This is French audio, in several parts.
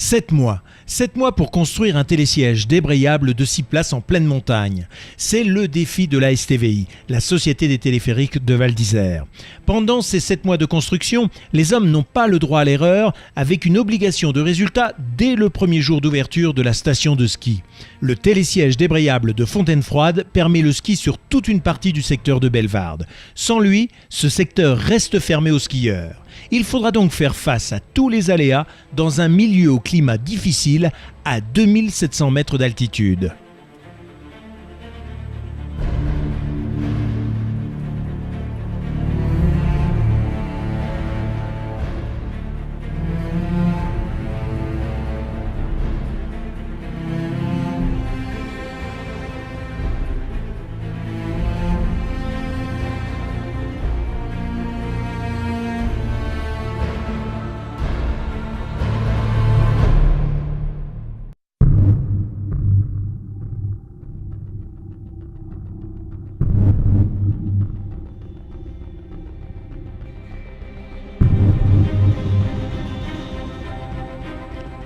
7 mois. 7 mois pour construire un télésiège débrayable de 6 places en pleine montagne. C'est le défi de la STVI, la Société des téléphériques de Val d'Isère. Pendant ces 7 mois de construction, les hommes n'ont pas le droit à l'erreur, avec une obligation de résultat dès le premier jour d'ouverture de la station de ski. Le télésiège débrayable de Fontaine-Froide permet le ski sur toute une partie du secteur de Bellevarde. Sans lui, ce secteur reste fermé aux skieurs. Il faudra donc faire face à tous les aléas dans un milieu au climat difficile à 2700 mètres d'altitude.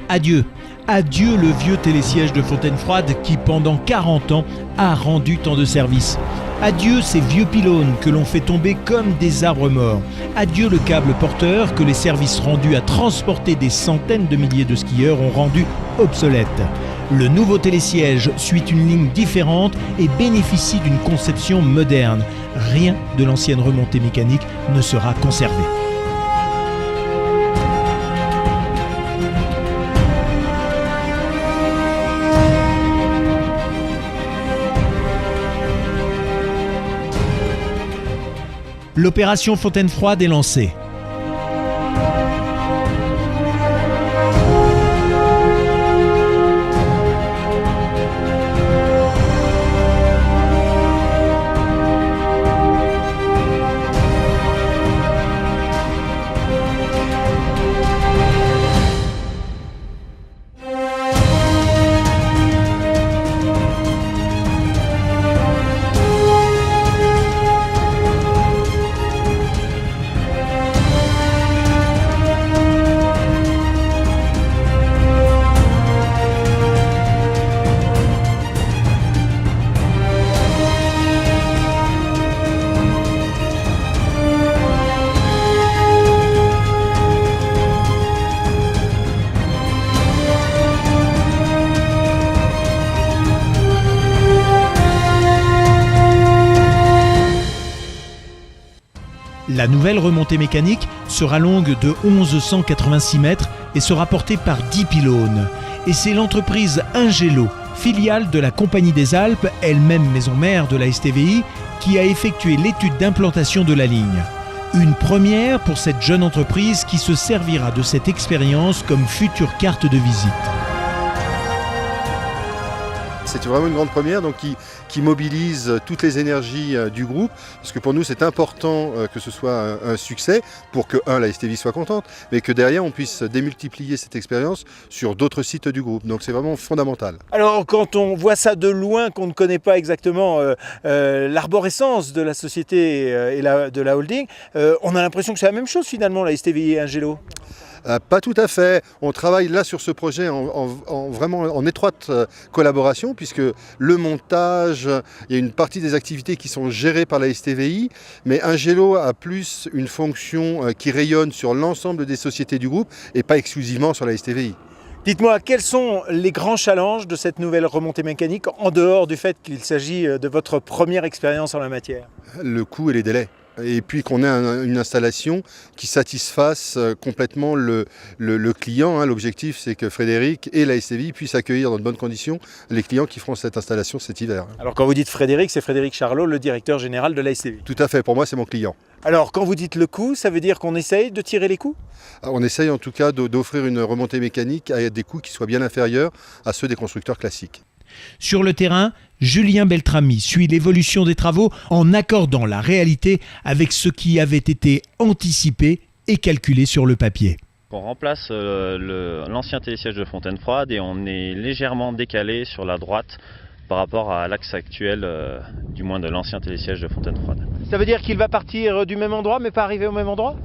Adieu. Adieu le vieux télésiège de Fontaine-Froide qui pendant 40 ans a rendu tant de services. Adieu ces vieux pylônes que l'on fait tomber comme des arbres morts. Adieu le câble porteur que les services rendus à transporter des centaines de milliers de skieurs ont rendu obsolète. Le nouveau télésiège suit une ligne différente et bénéficie d'une conception moderne. Rien de l'ancienne remontée mécanique ne sera conservé. L'opération Fontaine-Froide est lancée. La nouvelle remontée mécanique sera longue de 1186 mètres et sera portée par 10 pylônes. Et c'est l'entreprise Ingelo, filiale de la Compagnie des Alpes, elle-même maison mère de la STVI, qui a effectué l'étude d'implantation de la ligne. Une première pour cette jeune entreprise qui se servira de cette expérience comme future carte de visite. C'est vraiment une grande première donc qui mobilise toutes les énergies du groupe, parce que pour nous c'est important que ce soit un succès pour que la STVI soit contente, mais que derrière on puisse démultiplier cette expérience sur d'autres sites du groupe. Donc c'est vraiment fondamental. Alors quand on voit ça de loin, qu'on ne connaît pas exactement l'arborescence de la société et de la holding, on a l'impression que c'est la même chose finalement, la STVI et Ingelo. Pas tout à fait. On travaille là sur ce projet vraiment en étroite collaboration, puisque le montage, il y a une partie des activités qui sont gérées par la STVI, mais Ingelo a plus une fonction qui rayonne sur l'ensemble des sociétés du groupe et pas exclusivement sur la STVI. Dites-moi, quels sont les grands challenges de cette nouvelle remontée mécanique, en dehors du fait qu'il s'agit de votre première expérience en la matière? Le coût et les délais. Et puis qu'on ait une installation qui satisfasse complètement le client. L'objectif, c'est que Frédéric et la STVI puissent accueillir dans de bonnes conditions les clients qui feront cette installation cet hiver. Alors quand vous dites Frédéric, c'est Frédéric Charlot, le directeur général de la STVI. Tout à fait, pour moi c'est mon client. Alors quand vous dites le coût, ça veut dire qu'on essaye de tirer les coûts? On essaye en tout cas d'offrir une remontée mécanique à des coûts qui soient bien inférieurs à ceux des constructeurs classiques. Sur le terrain, Julien Beltrami suit l'évolution des travaux en accordant la réalité avec ce qui avait été anticipé et calculé sur le papier. On remplace l'ancien télésiège de Fontaine-Froide et on est légèrement décalé sur la droite par rapport à l'axe actuel, du moins de l'ancien télésiège de Fontaine-Froide. Ça veut dire qu'il va partir du même endroit mais pas arriver au même endroit?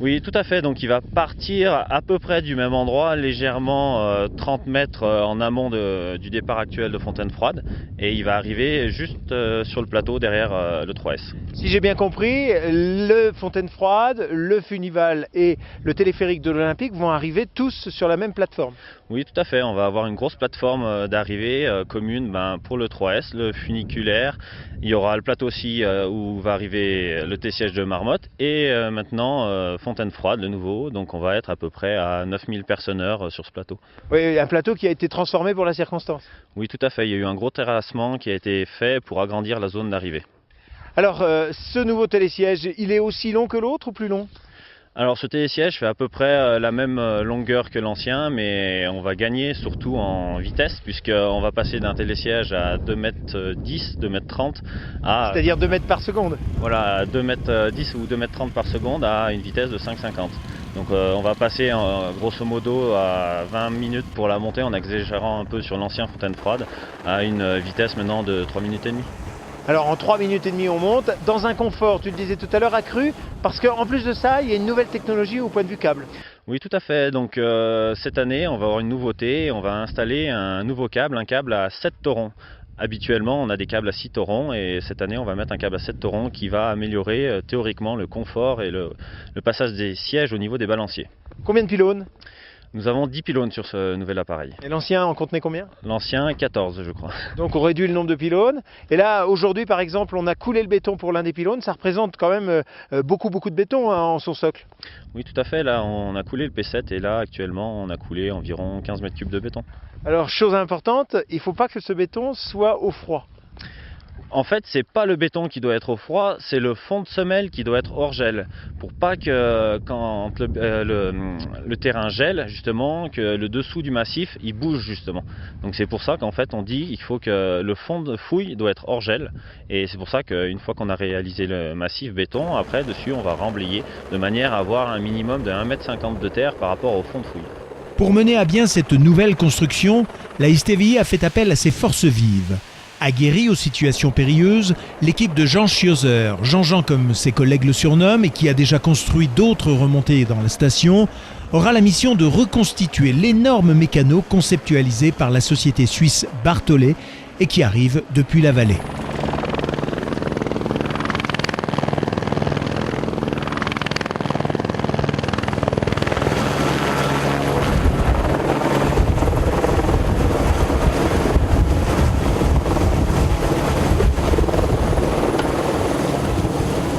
Oui, tout à fait. Donc il va partir à peu près du même endroit, légèrement 30 mètres en amont du départ actuel de Fontaine-Froide. Et il va arriver juste sur le plateau derrière le 3S. Si j'ai bien compris, le Fontaine-Froide, le Funival et le téléphérique de l'Olympique vont arriver tous sur la même plateforme. Oui, tout à fait. On va avoir une grosse plateforme d'arrivée commune pour le 3S, le funiculaire. Il y aura le plateau aussi où va arriver le T-siège de Marmotte. Et maintenant, Fontaine-Froide, le nouveau. Donc on va être à peu près à 9000 personnes-heure sur ce plateau. Oui, un plateau qui a été transformé pour la circonstance. Oui, tout à fait. Il y a eu un gros terrassement qui a été fait pour agrandir la zone d'arrivée. Alors, ce nouveau télésiège, il est aussi long que l'autre ou plus long ? Alors ce télésiège fait à peu près la même longueur que l'ancien, mais on va gagner surtout en vitesse, puisqu'on va passer d'un télésiège à 2m10, 2m30 à... C'est-à-dire 2 mètres par seconde. Voilà, à 2m10 ou 2m30 par seconde à une vitesse de 5,50. Donc on va passer grosso modo à 20 minutes pour la montée, en exagérant un peu sur l'ancien Fontaine-Froide, à une vitesse maintenant de 3 minutes et demie. Alors en 3 minutes et demie on monte, dans un confort, tu le disais tout à l'heure, accru, parce qu'en plus de ça, il y a une nouvelle technologie au point de vue câble. Oui, tout à fait. Donc cette année, on va avoir une nouveauté, on va installer un nouveau câble, un câble à 7 taurons. Habituellement, on a des câbles à 6 taurons et cette année, on va mettre un câble à 7 taurons qui va améliorer théoriquement le confort et le passage des sièges au niveau des balanciers. Combien de pylônes ? Nous avons 10 pylônes sur ce nouvel appareil. Et l'ancien en contenait combien ? L'ancien, 14 je crois. Donc on réduit le nombre de pylônes. Et là, aujourd'hui par exemple, on a coulé le béton pour l'un des pylônes. Ça représente quand même beaucoup de béton en son socle. Oui, tout à fait. Là, on a coulé le P7 et là, actuellement, on a coulé environ 15 mètres cubes de béton. Alors, chose importante, il ne faut pas que ce béton soit au froid. En fait, c'est pas le béton qui doit être au froid, c'est le fond de semelle qui doit être hors gel. Pour pas que quand le terrain gèle, justement, que le dessous du massif, il bouge justement. Donc c'est pour ça qu'en fait on dit qu'il faut que le fond de fouille doit être hors gel. Et c'est pour ça qu'une fois qu'on a réalisé le massif béton, après dessus on va remblayer de manière à avoir un minimum de 1,50 m de terre par rapport au fond de fouille. Pour mener à bien cette nouvelle construction, la STVI a fait appel à ses forces vives. Aguerrie aux situations périlleuses, l'équipe de Jean Schioser, Jean-Jean comme ses collègues le surnomment et qui a déjà construit d'autres remontées dans la station, aura la mission de reconstituer l'énorme mécano conceptualisé par la société suisse Barthollet et qui arrive depuis la vallée.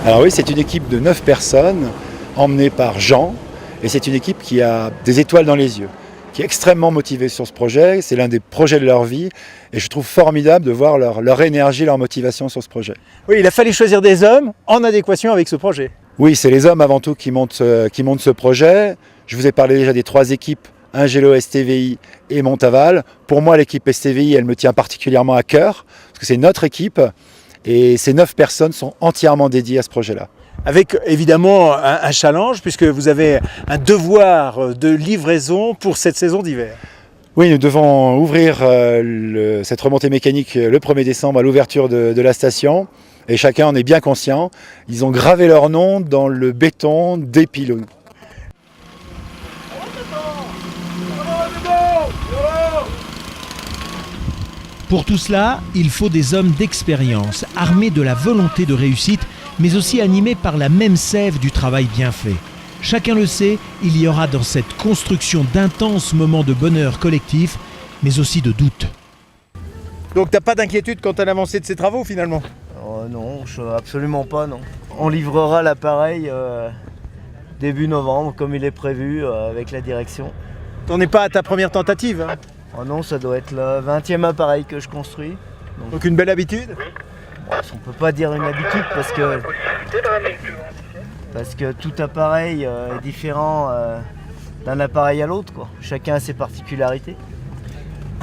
Alors oui, c'est une équipe de 9 personnes emmenée par Jean et c'est une équipe qui a des étoiles dans les yeux, qui est extrêmement motivée sur ce projet. C'est l'un des projets de leur vie et je trouve formidable de voir leur énergie, leur motivation sur ce projet. Oui, il a fallu choisir des hommes en adéquation avec ce projet. Oui, c'est les hommes avant tout qui montent ce projet. Je vous ai parlé déjà des 3 équipes, Ingelo, STVI et Montaval. Pour moi, l'équipe STVI, elle me tient particulièrement à cœur parce que c'est notre équipe. Et ces 9 personnes sont entièrement dédiées à ce projet-là. Avec évidemment un challenge, puisque vous avez un devoir de livraison pour cette saison d'hiver. Oui, nous devons ouvrir cette remontée mécanique le 1er décembre à l'ouverture de la station. Et chacun en est bien conscient. Ils ont gravé leur nom dans le béton des pylônes. Pour tout cela, il faut des hommes d'expérience, armés de la volonté de réussite, mais aussi animés par la même sève du travail bien fait. Chacun le sait, il y aura dans cette construction d'intenses moments de bonheur collectif, mais aussi de doute. Donc t'as pas d'inquiétude quant à l'avancée de ces travaux finalement ? Non, absolument pas, non. On livrera l'appareil début novembre, comme il est prévu avec la direction. T'en es pas à ta première tentative, hein ? Oh non, ça doit être le 20e appareil que je construis. Donc une belle habitude ? On peut pas dire une habitude parce que tout appareil est différent d'un appareil à l'autre, quoi. Chacun a ses particularités.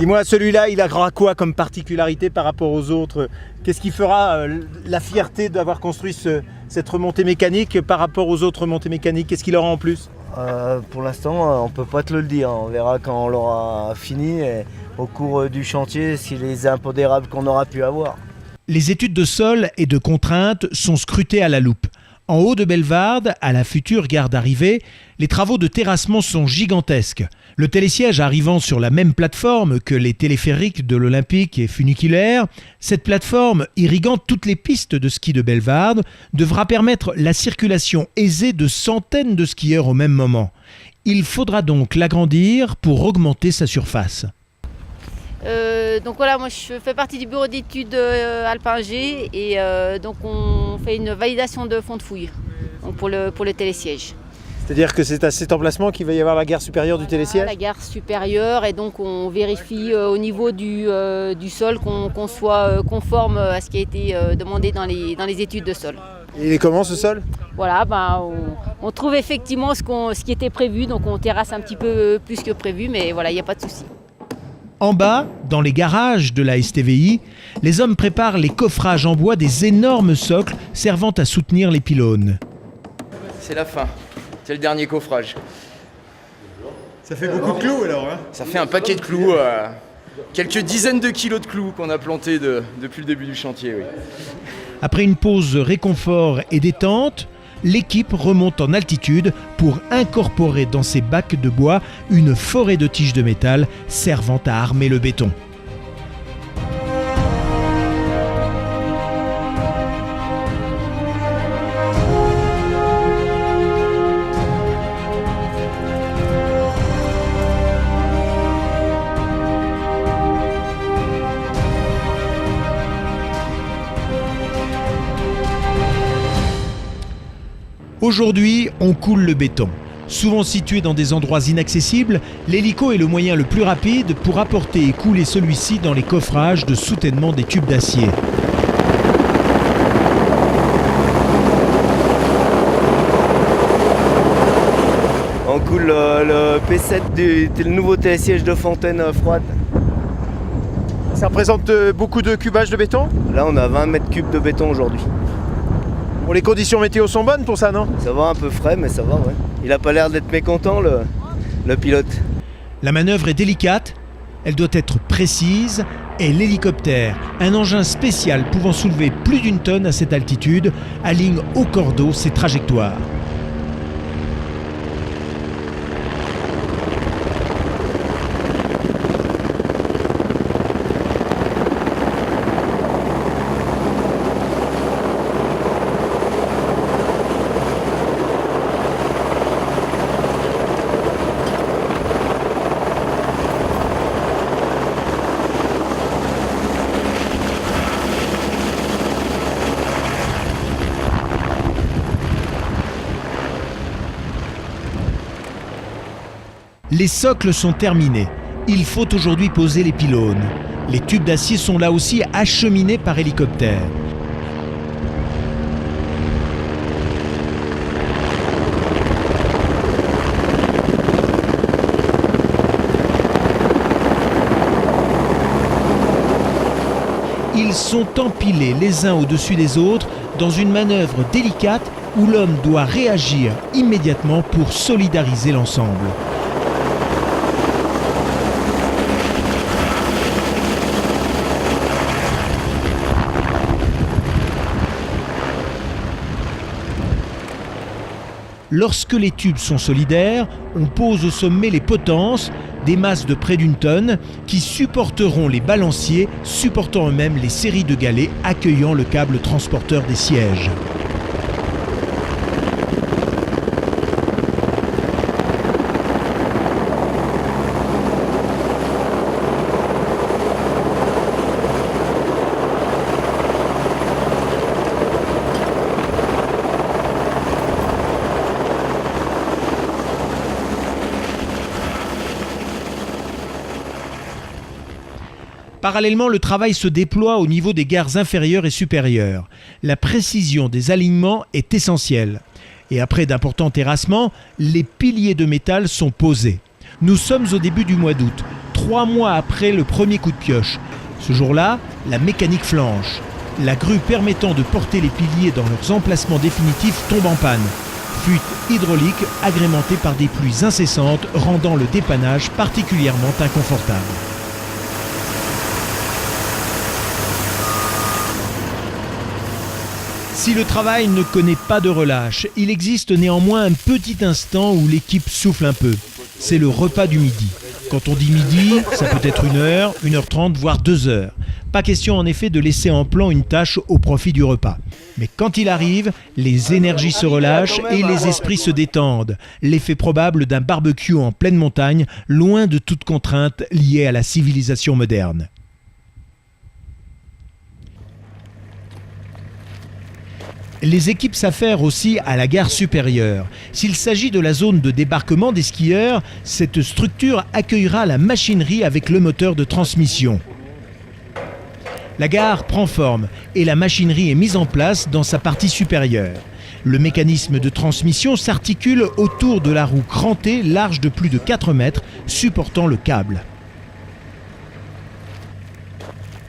Dis-moi, celui-là, il aura quoi comme particularité par rapport aux autres ? Qu'est-ce qui fera la fierté d'avoir construit cette remontée mécanique par rapport aux autres remontées mécaniques ? Qu'est-ce qu'il aura en plus ? Pour l'instant, on peut pas te le dire. On verra quand on l'aura fini et au cours du chantier, si les impondérables qu'on aura pu avoir. Les études de sol et de contraintes sont scrutées à la loupe. En haut de Bellevarde, à la future gare d'arrivée, les travaux de terrassement sont gigantesques. Le télésiège arrivant sur la même plateforme que les téléphériques de l'Olympique et funiculaire, cette plateforme irriguant toutes les pistes de ski de Bellevarde devra permettre la circulation aisée de centaines de skieurs au même moment. Il faudra donc l'agrandir pour augmenter sa surface. Donc voilà, moi je fais partie du bureau d'études Alpin G et donc on fait une validation de fond de fouille donc pour le télésiège. C'est-à-dire que c'est à cet emplacement qu'il va y avoir la gare supérieure du télésiège ? La gare supérieure, et donc on vérifie au niveau du sol qu'on soit conforme à ce qui a été demandé dans les études de sol. Et il est comment ce sol ? Voilà, on trouve effectivement ce qui était prévu, donc on terrasse un petit peu plus que prévu, mais voilà, il n'y a pas de souci. En bas, dans les garages de la STVI, les hommes préparent les coffrages en bois des énormes socles servant à soutenir les pylônes. C'est la fin, c'est le dernier coffrage. Ça fait beaucoup de clous alors hein ? Ça fait un paquet de clous, quelques dizaines de kilos de clous qu'on a plantés depuis le début du chantier. Oui. Après une pause réconfort et détente, l'équipe remonte en altitude pour incorporer dans ses bacs de bois une forêt de tiges de métal servant à armer le béton. Aujourd'hui, on coule le béton. Souvent situé dans des endroits inaccessibles, l'hélico est le moyen le plus rapide pour apporter et couler celui-ci dans les coffrages de soutènement des tubes d'acier. On coule le P7 le nouveau télésiège de Fontaine froide. Ça représente beaucoup de cubage de béton ? Là on a 20 mètres cubes de béton aujourd'hui. Bon, les conditions météo sont bonnes pour ça, non ? Ça va, un peu frais mais ça va, ouais. Il a pas l'air d'être mécontent le pilote. La manœuvre est délicate, elle doit être précise et l'hélicoptère, un engin spécial pouvant soulever plus d'une tonne à cette altitude, aligne au cordeau ses trajectoires. Les socles sont terminés. Il faut aujourd'hui poser les pylônes. Les tubes d'acier sont là aussi acheminés par hélicoptère. Ils sont empilés les uns au-dessus des autres dans une manœuvre délicate où l'homme doit réagir immédiatement pour solidariser l'ensemble. Lorsque les tubes sont solidaires, on pose au sommet les potences, des masses de près d'une tonne, qui supporteront les balanciers, supportant eux-mêmes les séries de galets accueillant le câble transporteur des sièges. Parallèlement, le travail se déploie au niveau des gares inférieures et supérieures. La précision des alignements est essentielle. Et après d'importants terrassements, les piliers de métal sont posés. Nous sommes au début du mois d'août, 3 mois après le premier coup de pioche. Ce jour-là, la mécanique flanche. La grue permettant de porter les piliers dans leurs emplacements définitifs tombe en panne. Fuite hydraulique agrémentée par des pluies incessantes, rendant le dépannage particulièrement inconfortable. Si le travail ne connaît pas de relâche, il existe néanmoins un petit instant où l'équipe souffle un peu. C'est le repas du midi. Quand on dit midi, ça peut être 1h, 1h30, voire 2h. Pas question en effet de laisser en plan une tâche au profit du repas. Mais quand il arrive, les énergies se relâchent et les esprits se détendent. L'effet probable d'un barbecue en pleine montagne, loin de toute contrainte liée à la civilisation moderne. Les équipes s'affairent aussi à la gare supérieure. S'il s'agit de la zone de débarquement des skieurs, cette structure accueillera la machinerie avec le moteur de transmission. La gare prend forme et la machinerie est mise en place dans sa partie supérieure. Le mécanisme de transmission s'articule autour de la roue crantée large de plus de 4 mètres supportant le câble.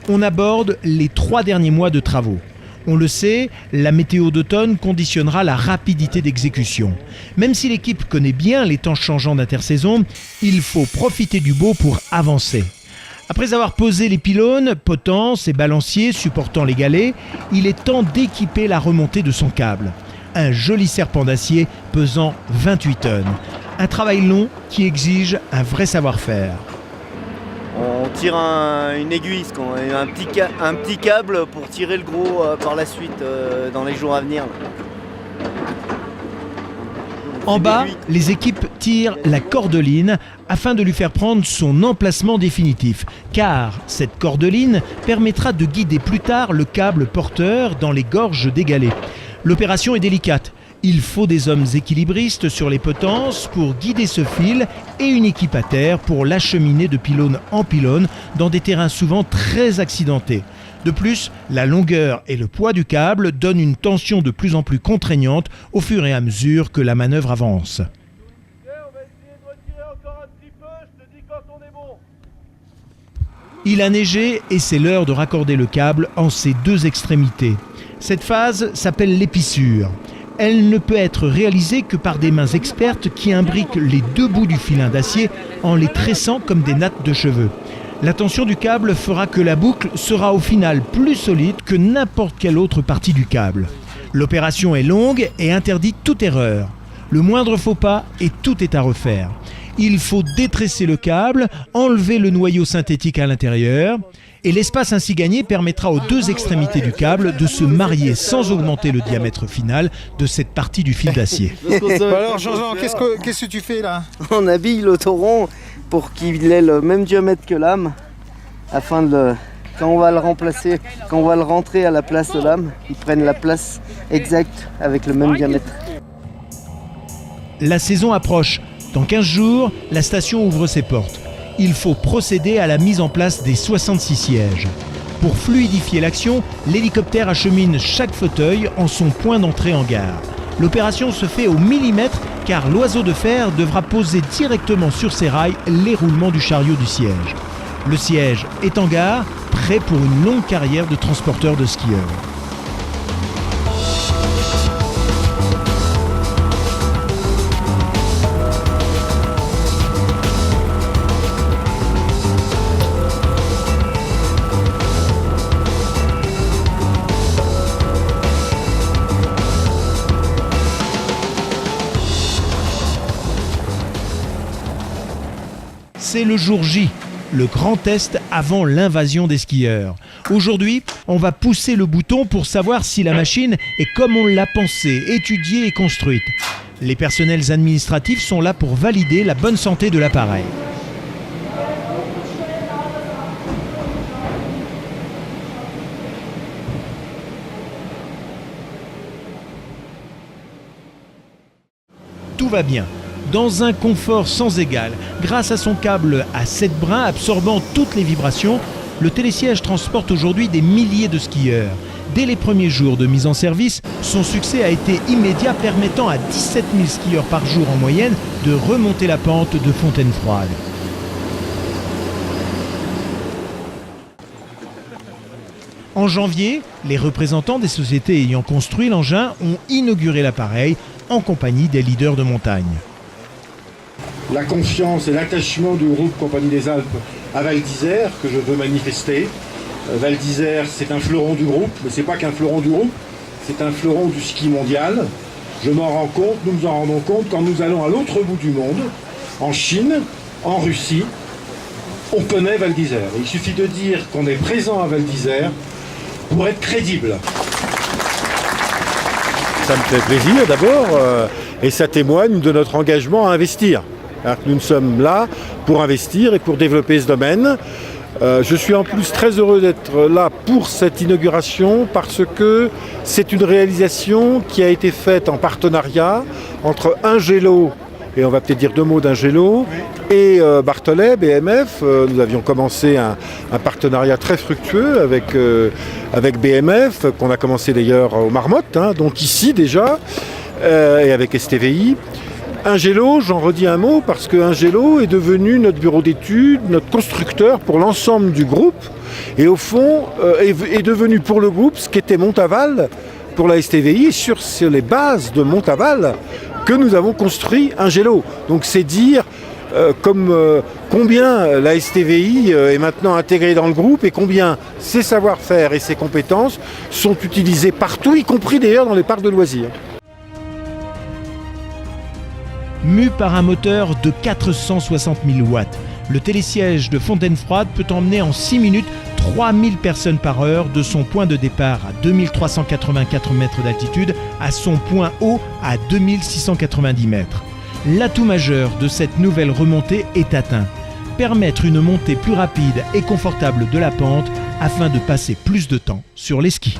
On aborde les 3 derniers mois de travaux. On le sait, la météo d'automne conditionnera la rapidité d'exécution. Même si l'équipe connaît bien les temps changeants d'intersaison, il faut profiter du beau pour avancer. Après avoir posé les pylônes, potences et balanciers supportant les galets, il est temps d'équiper la remontée de son câble. Un joli serpent d'acier pesant 28 tonnes. Un travail long qui exige un vrai savoir-faire. On tire une aiguille, un petit câble pour tirer le gros par la suite dans les jours à venir. En bas, les équipes tirent la cordeline afin de lui faire prendre son emplacement définitif, car cette cordeline permettra de guider plus tard le câble porteur dans les gorges des galets. L'opération est délicate. Il faut des hommes équilibristes sur les potences pour guider ce fil et une équipe à terre pour l'acheminer de pylône en pylône dans des terrains souvent très accidentés. De plus, la longueur et le poids du câble donnent une tension de plus en plus contraignante au fur et à mesure que la manœuvre avance. Il a neigé et c'est l'heure de raccorder le câble en ses 2 extrémités. Cette phase s'appelle l'épissure. Elle ne peut être réalisée que par des mains expertes qui imbriquent les 2 bouts du filin d'acier en les tressant comme des nattes de cheveux. La tension du câble fera que la boucle sera au final plus solide que n'importe quelle autre partie du câble. L'opération est longue et interdit toute erreur. Le moindre faux pas et tout est à refaire. Il faut détresser le câble, enlever le noyau synthétique à l'intérieur. Et l'espace ainsi gagné permettra aux 2 extrémités du câble de se marier sans augmenter le diamètre final de cette partie du fil d'acier. Alors Jean-Jean, qu'est-ce que tu fais là? On habille l'autoron pour qu'il ait le même diamètre que l'âme, afin de, quand on va le remplacer, quand on va le rentrer à la place de l'âme, il prenne la place exacte avec le même diamètre. La saison approche. Dans 15 jours, la station ouvre ses portes. Il faut procéder à la mise en place des 66 sièges. Pour fluidifier l'action, l'hélicoptère achemine chaque fauteuil en son point d'entrée en gare. L'opération se fait au millimètre car l'oiseau de fer devra poser directement sur ses rails les roulements du chariot du siège. Le siège est en gare, prêt pour une longue carrière de transporteur de skieurs. C'est le jour J, le grand test avant l'invasion des skieurs. Aujourd'hui, on va pousser le bouton pour savoir si la machine est comme on l'a pensée, étudiée et construite. Les personnels administratifs sont là pour valider la bonne santé de l'appareil. Tout va bien. Dans un confort sans égal, grâce à son câble à 7 brins absorbant toutes les vibrations, le télésiège transporte aujourd'hui des milliers de skieurs. Dès les premiers jours de mise en service, son succès a été immédiat, permettant à 17 000 skieurs par jour en moyenne de remonter la pente de Fontaine-Froide. En janvier, les représentants des sociétés ayant construit l'engin ont inauguré l'appareil en compagnie des leaders de montagne. La confiance et l'attachement du groupe Compagnie des Alpes à Val d'Isère que je veux manifester. Val d'Isère, c'est un fleuron du groupe, mais c'est pas qu'un fleuron du groupe, c'est un fleuron du ski mondial. Je m'en rends compte, nous nous en rendons compte quand nous allons à l'autre bout du monde, en Chine, en Russie. On connaît Val d'Isère. Il suffit de dire qu'on est présent à Val d'Isère pour être crédible. Ça me fait plaisir d'abord et ça témoigne de notre engagement à investir. Alors que nous sommes là pour investir et pour développer ce domaine. Je suis en plus très heureux d'être là pour cette inauguration parce que c'est une réalisation qui a été faite en partenariat entre Ingelo, et on va peut-être dire deux mots d'Ingelo, et Barthollet, BMF. Nous avions commencé un partenariat très fructueux avec BMF, qu'on a commencé d'ailleurs aux Marmottes, donc ici déjà, et avec STVI. Ingelo, j'en redis un mot parce que Ingelo est devenu notre bureau d'études, notre constructeur pour l'ensemble du groupe et au fond est devenu pour le groupe ce qu'était Montaval pour la STVI et sur les bases de Montaval que nous avons construit Ingelo. Donc c'est dire combien la STVI est maintenant intégrée dans le groupe et combien ses savoir-faire et ses compétences sont utilisés partout, y compris d'ailleurs dans les parcs de loisirs. Mu par un moteur de 460 000 watts, le télésiège de Fontaine-Froide peut emmener en 6 minutes 3000 personnes par heure de son point de départ à 2384 mètres d'altitude à son point haut à 2690 mètres. L'atout majeur de cette nouvelle remontée est atteint. Permettre une montée plus rapide et confortable de la pente afin de passer plus de temps sur les skis.